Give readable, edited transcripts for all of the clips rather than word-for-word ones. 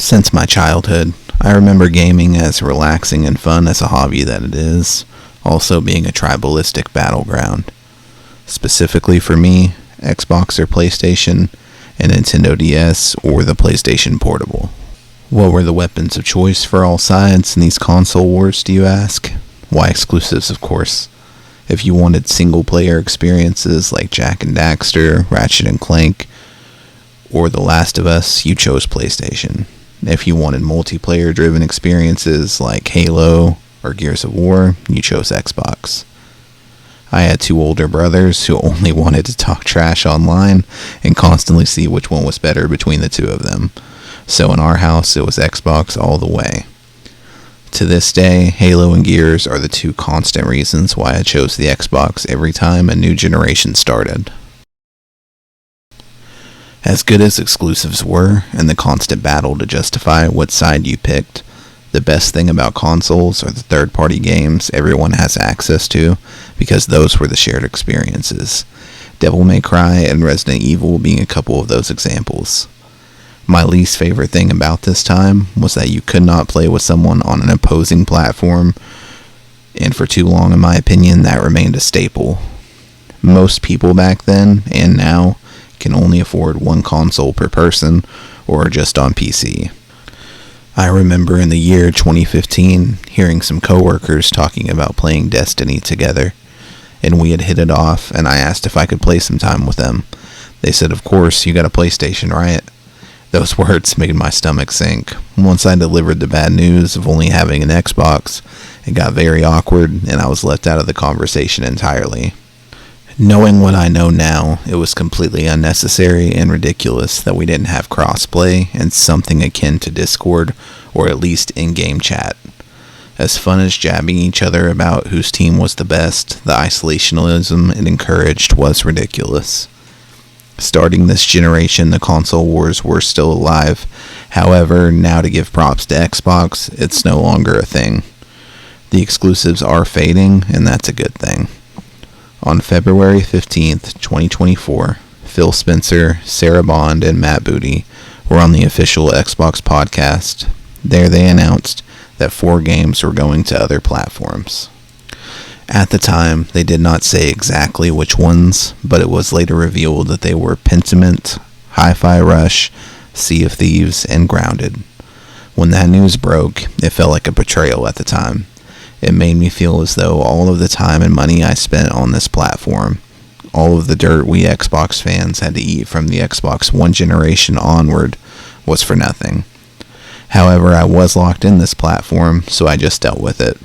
Since my childhood, I remember gaming as relaxing and fun as a hobby that it is, also being a tribalistic battleground. Specifically for me, Xbox or PlayStation, and Nintendo DS or the PlayStation Portable. What were the weapons of choice for all sides in these console wars, do you ask? Why, exclusives, of course. If you wanted single-player experiences like Jak and Daxter, Ratchet and Clank, or The Last of Us, you chose PlayStation. If you wanted multiplayer-driven experiences like Halo or Gears of War, you chose Xbox. I had two older brothers who only wanted to talk trash online and constantly see which one was better between the two of them. So in our house, it was Xbox all the way. To this day, Halo and Gears are the two constant reasons why I chose the Xbox every time a new generation started. As good as exclusives were, and the constant battle to justify what side you picked, the best thing about consoles are the third-party games everyone has access to, because those were the shared experiences. Devil May Cry and Resident Evil being a couple of those examples. My least favorite thing about this time was that you could not play with someone on an opposing platform, and for too long, in my opinion, that remained a staple. Most people back then, and now, can only afford one console per person, or just on PC. I remember in the year 2015 hearing some coworkers talking about playing Destiny together, and we had hit it off, and I asked if I could play some time with them. They said, "Of course, you got a PlayStation, right?" Those words made my stomach sink. Once I delivered the bad news of only having an Xbox, it got very awkward, and I was left out of the conversation entirely. Knowing what I know now, it was completely unnecessary and ridiculous that we didn't have crossplay and something akin to Discord, or at least in-game chat. As fun as jabbing each other about whose team was the best, the isolationism it encouraged was ridiculous. Starting this generation, the console wars were still alive. However, now to give props to Xbox, it's no longer a thing. The exclusives are fading, and that's a good thing. On February 15th, 2024, Phil Spencer, Sarah Bond, and Matt Booty were on the official Xbox podcast. There they announced that 4 games were going to other platforms. At the time, they did not say exactly which ones, but it was later revealed that they were Pentiment, Hi-Fi Rush, Sea of Thieves, and Grounded. When that news broke, it felt like a betrayal at the time. It made me feel as though all of the time and money I spent on this platform, all of the dirt we Xbox fans had to eat from the Xbox One generation onward, was for nothing. However, I was locked in this platform, so I just dealt with it.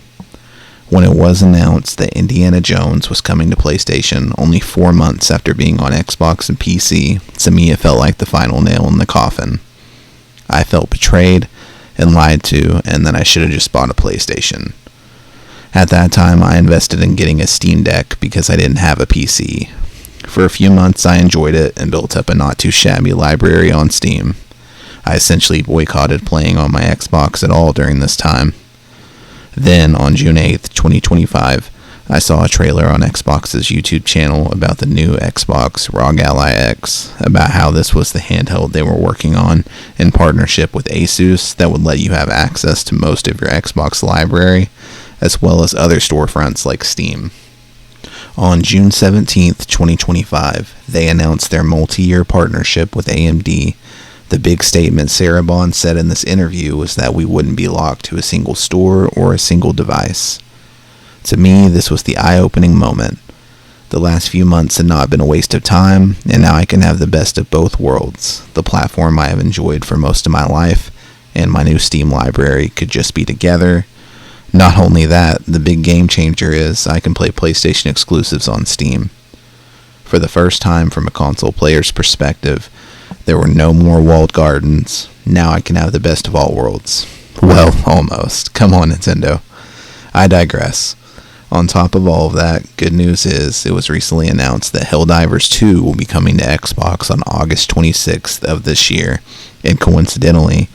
When it was announced that Indiana Jones was coming to PlayStation only 4 months after being on Xbox and PC, to me it felt like the final nail in the coffin. I felt betrayed and lied to, and that I should have just bought a PlayStation. At that time, I invested in getting a Steam Deck because I didn't have a PC. For a few months, I enjoyed it and built up a not-too-shabby library on Steam. I essentially boycotted playing on my Xbox at all during this time. Then, on June 8th, 2025, I saw a trailer on Xbox's YouTube channel about the new Xbox ROG Ally X, about how this was the handheld they were working on in partnership with Asus that would let you have access to most of your Xbox library, as well as other storefronts like Steam. On June 17th, 2025, they announced their multi-year partnership with AMD. The big statement Sarah Bond said in this interview was that we wouldn't be locked to a single store or a single device. To me, this was the eye-opening moment. The last few months had not been a waste of time, and now I can have the best of both worlds. The platform I have enjoyed for most of my life, and my new Steam library could just be together. Not only that, the big game changer is I can play PlayStation exclusives on Steam. For the first time from a console player's perspective, there were no more walled gardens. Now I can have the best of all worlds. Well, almost. Come on, Nintendo. I digress. On top of all of that, good news is it was recently announced that Helldivers 2 will be coming to Xbox on August 26th of this year, and coincidentally,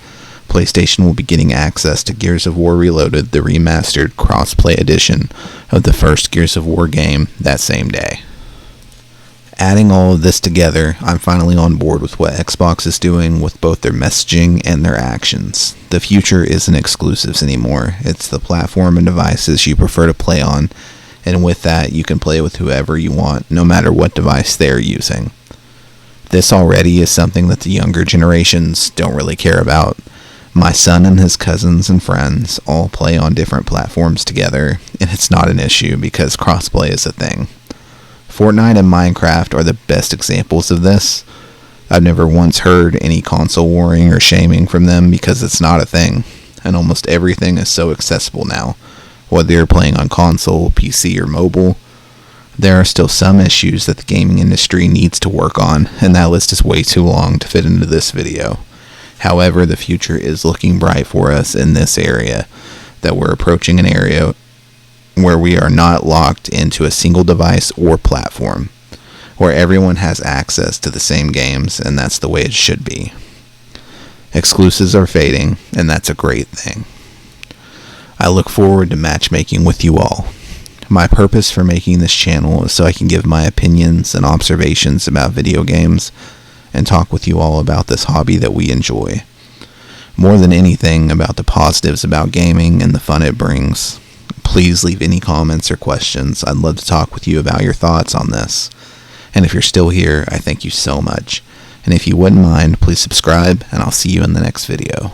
PlayStation will be getting access to Gears of War Reloaded, the remastered cross-play edition of the first Gears of War game, that same day. Adding all of this together, I'm finally on board with what Xbox is doing with both their messaging and their actions. The future isn't exclusives anymore. It's the platform and devices you prefer to play on, and with that, you can play with whoever you want, no matter what device they're using. This already is something that the younger generations don't really care about. My son and his cousins and friends all play on different platforms together, and it's not an issue because crossplay is a thing. Fortnite and Minecraft are the best examples of this. I've never once heard any console warring or shaming from them because it's not a thing, and almost everything is so accessible now, whether you're playing on console, PC, or mobile. There are still some issues that the gaming industry needs to work on, and that list is way too long to fit into this video. However, the future is looking bright for us in this area, that we're approaching an area where we are not locked into a single device or platform, where everyone has access to the same games, and that's the way it should be. Exclusives are fading, and that's a great thing. I look forward to matchmaking with you all. My purpose for making this channel is so I can give my opinions and observations about video games and talk with you all about this hobby that we enjoy. More than anything, about the positives about gaming and the fun it brings. Please leave any comments or questions. I'd love to talk with you about your thoughts on this. And if you're still here, I thank you so much. And if you wouldn't mind, please subscribe, and I'll see you in the next video.